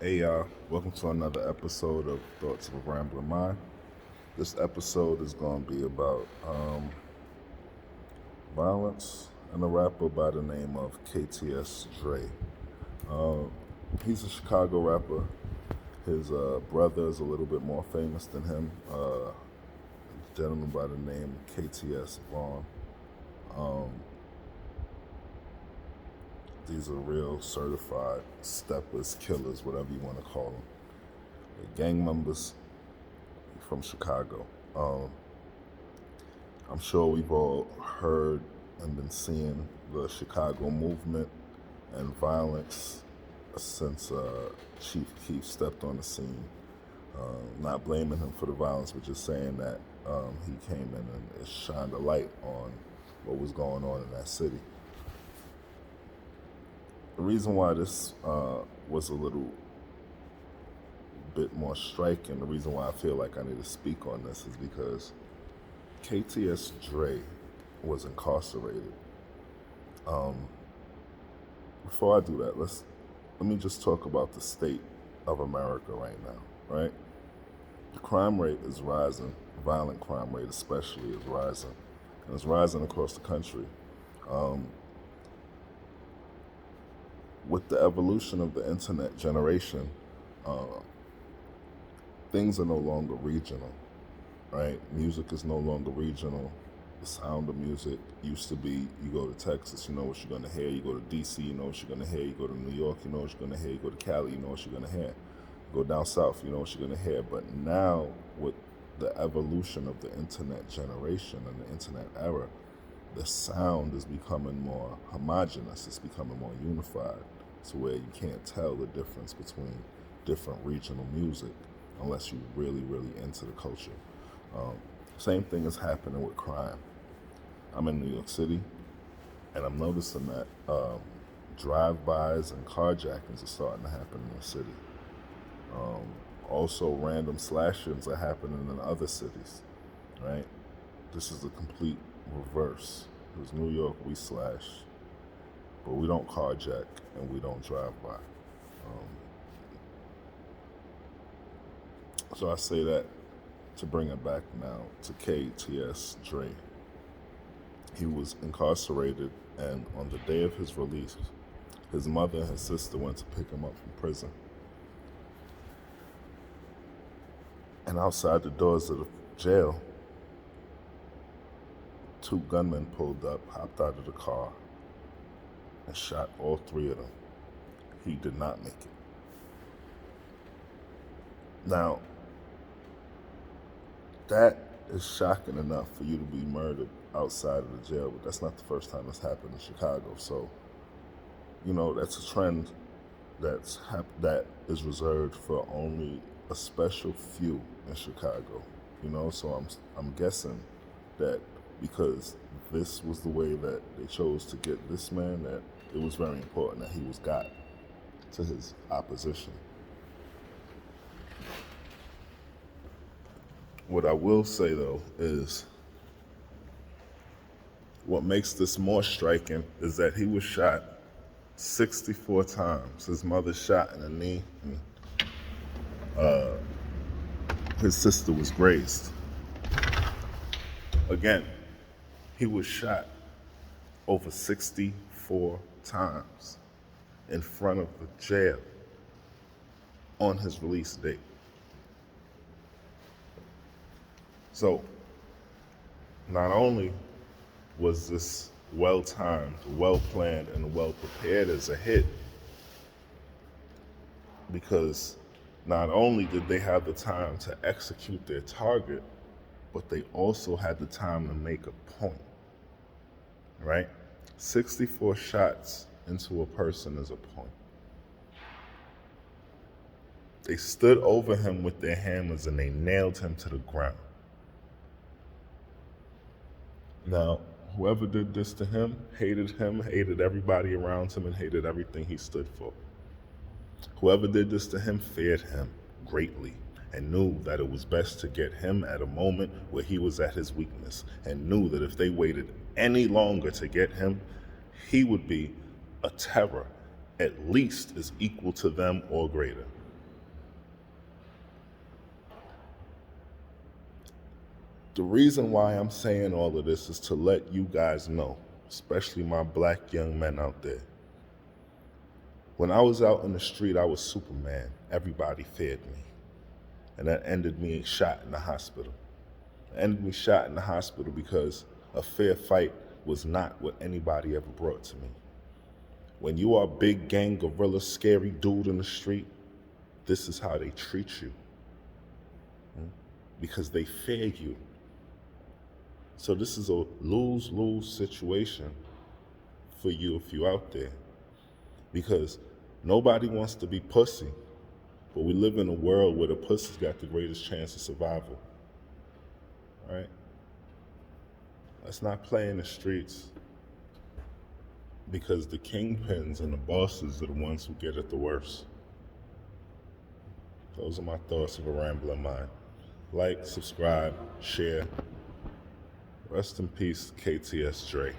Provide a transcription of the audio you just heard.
Hey y'all, welcome to another episode of Thoughts of a Rambling Mind. This episode is going to be about violence and a rapper by the name of KTS Dre. He's a Chicago rapper. His brother is a little bit more famous than him, a gentleman by the name KTS Vaughn. These are real certified steppers, killers, whatever you want to call them. They're gang members from Chicago. I'm sure we've all heard and been seeing the Chicago movement and violence since Chief Keef stepped on the scene. Not blaming him for the violence, but just saying that he came in and it shined a light on what was going on in that city. The reason why this was a little bit more striking, the reason why I feel like I need to speak on this is because KTS Dre was incarcerated. Before I do that, let me just talk about the state of America right now, right? The crime rate is rising, violent crime rate especially is rising, and it's rising across the country. With the evolution of the internet generation, things are no longer regional, right? Music is no longer regional. The sound of music used to be, you go to Texas, you know what you're going to hear. You go to DC, you know what you're going to hear. You go to New York, you know what you're going to hear. You go to Cali, you know what you're going to hear. You go down south, you know what you're going to hear. But now, with the evolution of the internet generation and the internet era, the sound is becoming more homogenous. It's becoming more unified to where you can't tell the difference between different regional music unless you're really, really into the culture. Same thing is happening with crime. I'm in New York City, and I'm noticing that drive-bys and carjackings are starting to happen in the city. Also, random slashings are happening in other cities, right? This is a complete reverse. Because New York, we slash, but we don't carjack and we don't drive by. So I say that to bring it back now to KTS Dre. He was incarcerated, and on the day of his release, his mother and his sister went to pick him up from prison. And outside the doors of the jail, two gunmen pulled up, hopped out of the car, and shot all three of them. He did not make it. Now, that is shocking enough for you to be murdered outside of the jail, but that's not the first time it's happened in Chicago. So, that's a trend that is reserved for only a special few in Chicago. So I'm guessing that because this was the way that they chose to get this man, that it was very important that he was got to his opposition. What I will say though is what makes this more striking is that he was shot 64 times. His mother shot in the knee, and his sister was grazed. Again, he was shot over 64 times in front of the jail on his release date. So, not only was this well-timed, well-planned, and well-prepared as a hit, because not only did they have the time to execute their target, but they also had the time to make a point, right? 64 shots into a person is a point. They stood over him with their hammers and they nailed him to the ground. Now, whoever did this to him, hated everybody around him, and hated everything he stood for. Whoever did this to him feared him greatly and knew that it was best to get him at a moment where he was at his weakness, and knew that if they waited any longer to get him, he would be a terror at least as equal to them or greater. The reason why I'm saying all of this is to let you guys know, especially my black young men out there. When I was out in the street, I was Superman. Everybody feared me. And that ended me shot in the hospital. It ended me shot in the hospital because a fair fight was not what anybody ever brought to me. When you are a big gang, gorilla, scary dude in the street, this is how they treat you. Because they fear you. So this is a lose-lose situation for you if you're out there. Because nobody wants to be pussy, but we live in a world where the pussy's got the greatest chance of survival. Right? Let's not play in the streets, because the kingpins and the bosses are the ones who get it the worst. Those are my thoughts of a rambling mind. Like, subscribe, share. Rest in peace, KTS Dre.